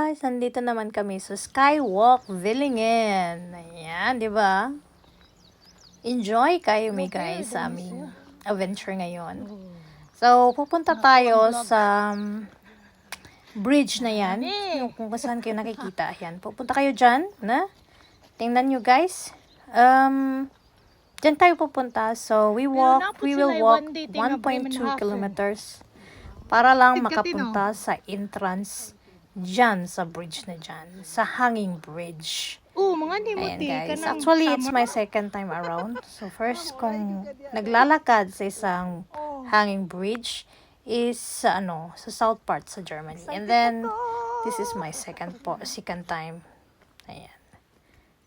guys, nandito naman kami sa Skywalk Villingen. Ayan, di ba? Enjoy kayo may guys sa aming adventure ngayon. So, pupunta tayo sa bridge na yan. Yung kung saan kayo nakikita. Ayan, pupunta kayo dyan, na? Tingnan nyo guys. Dyan tayo pupunta. So, we will walk 1.2 kilometers para lang makapunta sa entrance dyan sa bridge na dyan. Sa hanging bridge. Mga ayan guys. Actually, it's my second time around. So, first kong naglalakad sa isang hanging bridge is sa sa south part sa Germany. And then, this is my second time. Ayan.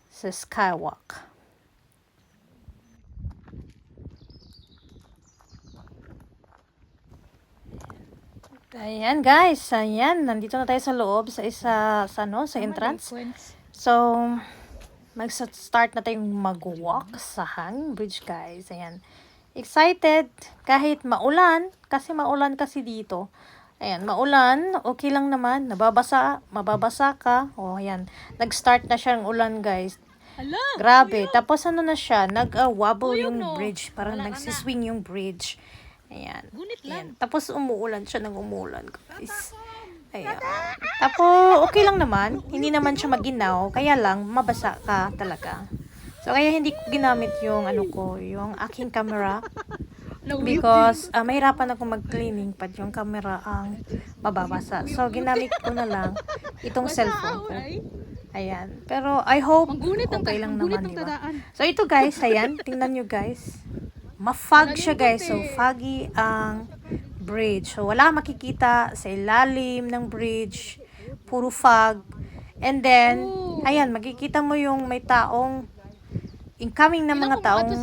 Sa Skywalk. Ayan guys, ayan, nandito na tayo sa loob sa sa entrance. So, mag-start na tayong mag-walk sa hanging bridge guys. Ayan. Excited kahit maulan kasi dito. Ayan, maulan, okay lang naman, mababasa ka. Oh, ayan. Nag-start na siya ng ulan guys. Grabe. Tapos na siya, nag-wobble yung bridge, parang nagsiswing yung bridge. Ayan. Ayan. Tapos umuulan siya ng umuulan, guys. Ayan. Tapos okay lang naman. Hindi naman siya maginaw. Kaya lang, mabasa ka talaga. So, kaya hindi ko ginamit yung yung aking camera. Because, mahirapan ako mag-cleaning pag yung camera ang mababasa. So, ginamit ko na lang itong cellphone ko. Ayan. Pero, I hope okay lang naman, diba? So, ito guys, ayan. Tingnan nyo guys. Ma-fog siya guys. So, foggy ang bridge. So, wala makikita sa ilalim ng bridge. Puro fog. And then, ayan, makikita mo yung may taong incoming na mga taong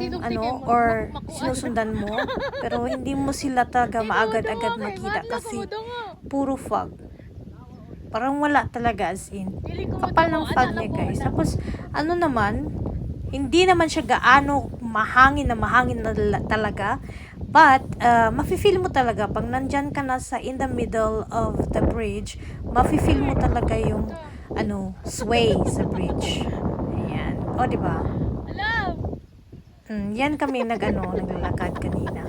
or sinusundan mo. Pero hindi mo sila talaga maagad-agad makita kasi puro fog. Parang wala talaga as in. Kapal ng fog niya guys. Tapos, naman, hindi naman siya gaano mahangin na talaga. But, mafe-feel mo talaga pag nandyan ka na in the middle of the bridge, mafe-feel mo talaga yung sway sa bridge. Ayan. O, diba? Yan kami naglalakad kanina.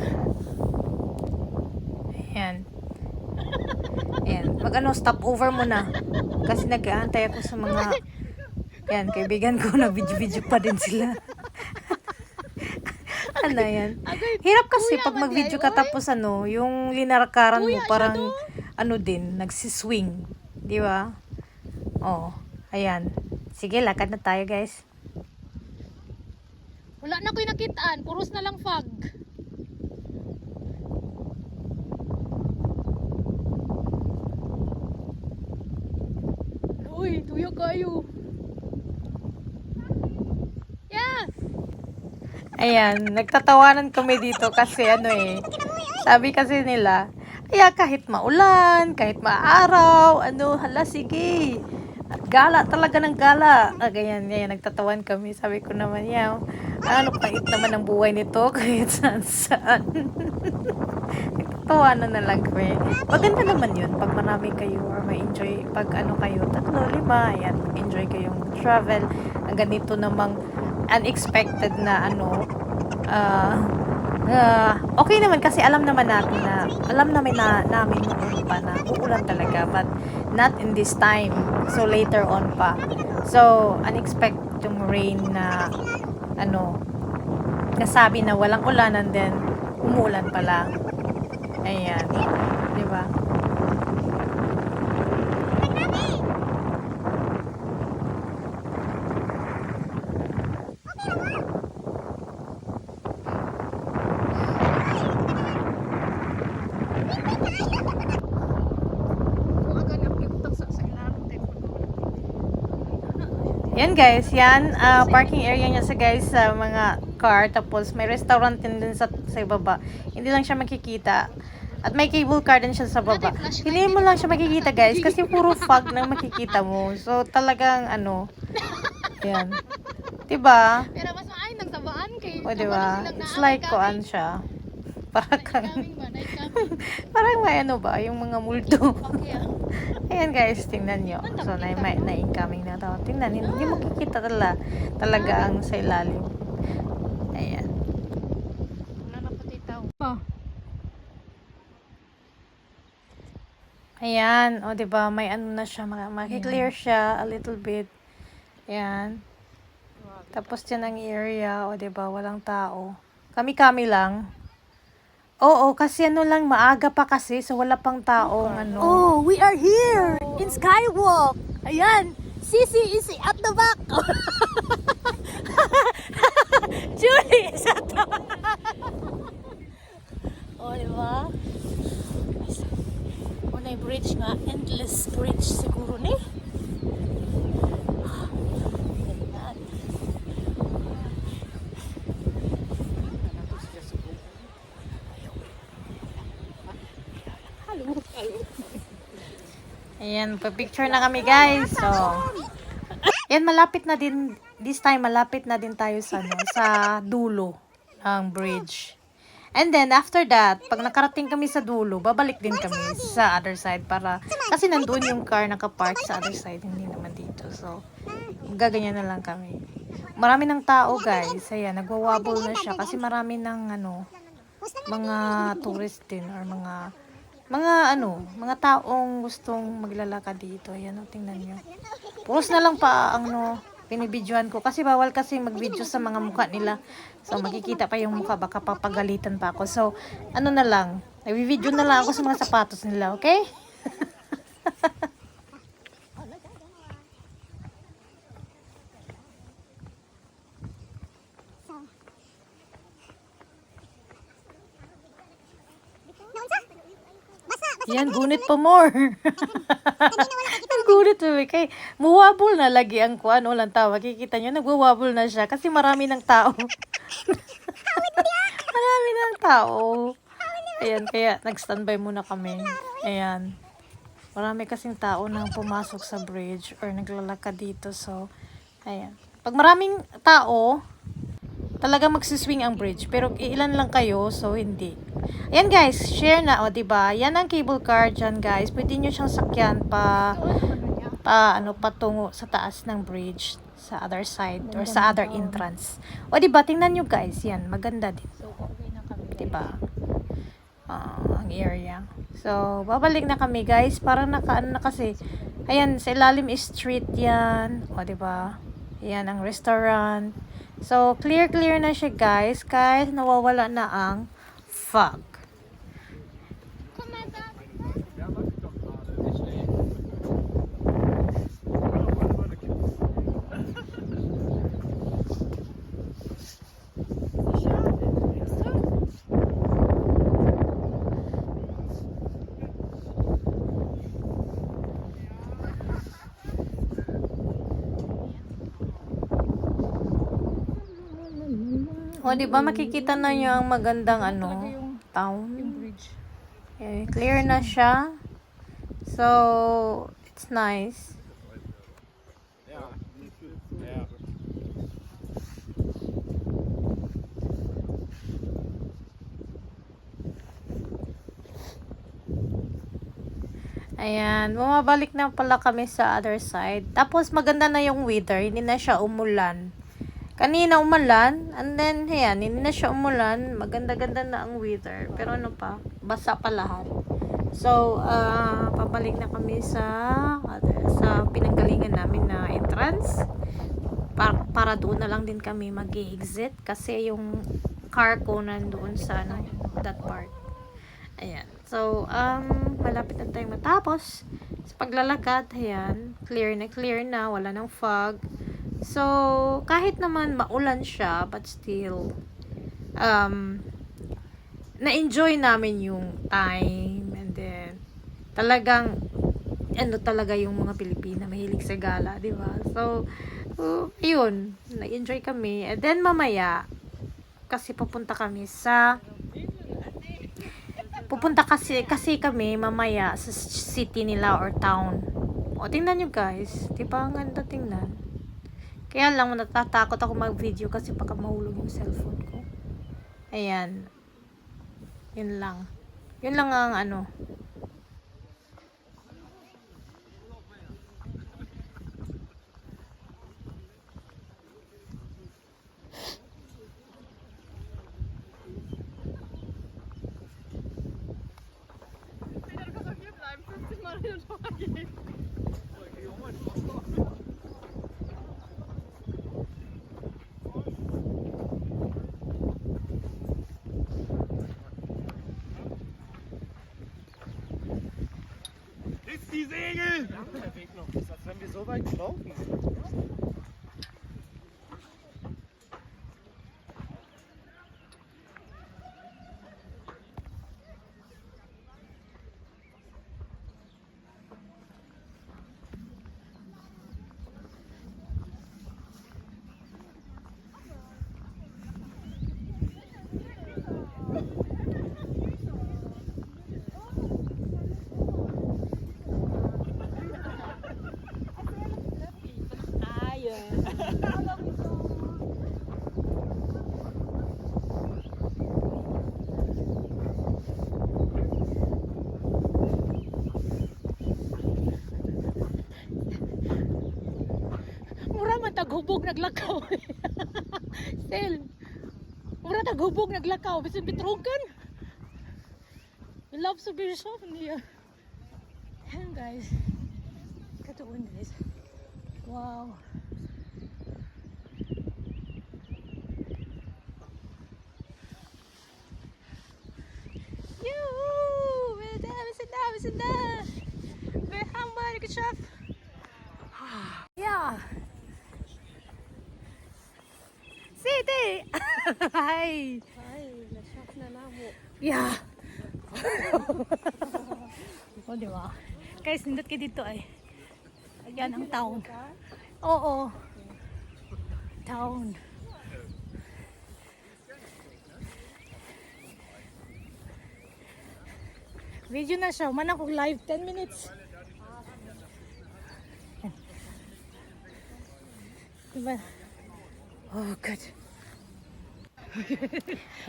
Ayan. Ayan. Stop over mo na. Kasi nag-aantay ako sa mga yan, kaibigan ko na video pa din sila. Yan. Hirap kasi pag mag-video ka tapos yung linarakaran mo parang din, nagsiswing. Di ba? Oh, ayan. Sige, lakad na tayo guys. Wala na ko'y nakitaan, puros na lang fog. Uy, tuyo kayo. Ayan, nagtatawanan kami dito kasi sabi kasi nila, kahit maulan, kahit maaraw, hala sige, gala talaga ng gala. Ganyan, nagtatawan kami. Sabi ko naman, pait naman ang buhay nito kahit saan. Nagtatawanan na lang kami. Maganda naman yun, pag marami kayo or ma-enjoy, pag kayo, 3, 5, ayan, mag-enjoy kayong travel. Ang ganito namang unexpected na okay naman kasi alam namin namin noon pa na uulan talaga, but not in this time, so later on pa. So unexpected yung rain na nasabi na walang ulan and then umuulan pala. Ayan, di ba? Yan guys, parking area niya sa mga car, tapos may restaurant din sa baba. Hindi lang siya makikita. At may cable car din siya sa baba. Hindi mo lang siya makikita guys kasi puro fog nang makikita mo. So talagang yan. Diba? Pero mas maayon nang tabaan kayo. O diba? It's like siya. Para kang Parang may ano ba, yung mga multo. Okay ah. Ayan guys, tingnan nyo. So, na-incoming na to. Tingnan, hindi makikita talaga ang sa ilalim. Ayan. Wala na pati tao. Pa. Ayan, o diba, may ano na siya, makiklear siya a little bit. Ayan. Tapos yan ang area, o diba, walang tao. Kami-kami lang. Oo, kasi ano lang, maaga pa kasi, so wala pang taong ano. Oh, we are here in Skywalk. Ayan. Sisi is at the back. Julie is at the back. O, diba? Unay bridge nga, endless bridge siguro ni. Ayan, pa-picture na kami guys. So, yan, malapit na din, this time malapit na din tayo sa, ano, sa dulo ng bridge. And then, after that, pag nakarating kami sa dulo, babalik din kami sa other side para, kasi nandun yung car nakapark sa other side, hindi naman dito. So, gaganyan na lang kami. Marami ng tao guys. Ayan, nagwawabol na siya kasi marami ng, ano, mga tourist din or mga taong gustong maglalakad dito. Ayan, tingnan nyo. Puros na lang pa ang binibidyohan ko. Kasi bawal kasi mag-video sa mga mukha nila. So, makikita pa yung mukha. Baka papagalitan pa ako. So, ano na lang. Nag-video na lang ako sa mga sapatos nila. Okay? Yan, gunit pa more. Ang gunit pa. Kay, muwabol na lagi ang kuan. Walang tao. Makikita nyo, nagwawabol na siya. Kasi marami ng tao. Marami ng tao. Ayan, kaya nag-standby muna kami. Ayan. Marami kasing tao nang pumasok sa bridge or naglalakad dito. So, ayan. Pag maraming tao, talaga magsiswing ang bridge. Pero ilan lang kayo, so hindi. Ayan guys, share na. O, diba? Yan ang cable car dyan guys. Pwede nyo siyang sakyan patungo sa taas ng bridge sa other side or sa other entrance. O, diba? Tingnan nyo guys. Yan, maganda din. So, okay na kami. Diba? Ang area. So, babalik na kami guys. Parang nakaano na kasi. Ayan, sa ilalim is street yan. O, diba? Yan ang restaurant. So, clear na siya guys. Kahit nawawala na ang fog. O, di ba makikita na nyo ang magandang town. Yung bridge. Okay, clear na siya. So, it's nice. Ayan, bumabalik na pala kami sa other side. Tapos maganda na yung weather, hindi na siya umulan. Kanina umulan, and then ayan, hindi na siya umulan, maganda-ganda na ang weather. Pero ano pa, basa pa lahat. So, pabalik na kami sa pinanggalingan namin na entrance. Para doon na lang din kami mag-exit kasi yung car ko nandoon sa that part. Ayan. So, malapit na tayong matapos. Sa paglalakad, ayan, clear na, wala nang fog. So, kahit naman maulan siya, but still, na-enjoy namin yung time. And then, talagang, talaga yung mga Pilipina, mahilig sa gala, di ba? So, yun, na-enjoy kami. And then, mamaya, kasi pupunta kasi kami mamaya sa city nila or town. O, tingnan nyo guys. Diba ang ganda tingnan? Kaya lang, natatakot ako mag-video kasi baka mahulog yung cellphone ko. Ayan. Yun lang. Yun lang ang ano. Ist die Segel! Der Weg noch ist, als wenn wir so weit laufen. Mura man taghubog naglakaw. Sel. Mura taghubog naglakaw bisan bitrogan. We love so very soft niya. Yan guys. Katuon guys. Wow. Yoo! Wir sind da. Wir haben bald geschafft. Ja. City! Hi! Yeah. O, di ba? Guys, nindot kayo dito ay. Ayan ang town. Oo. Town. Video na siya. Man ako live 10 minutes. Diba? Oh, good.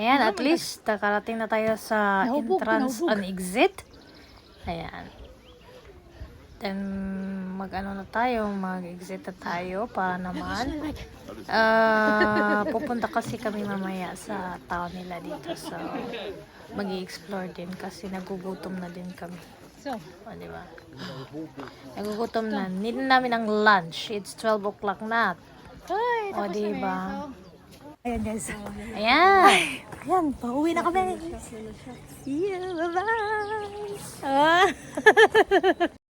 Ayan, at least nakarating na tayo sa Nahubog, entrance nahubog. and exit. Ayan. Then, mag-ano na tayo, mag-exit na tayo para naman. Pupunta kasi kami mamaya sa town nila dito. So, mag-i-explore din kasi nagugutom na din kami. So, O, di ba? Nagugutom na. Need namin ang lunch. It's 12 o'clock na. ay, O, tapos di na ba? Ayan guys. Ayan. Ayan, pauwi na kami. See you, bye-bye. Ah.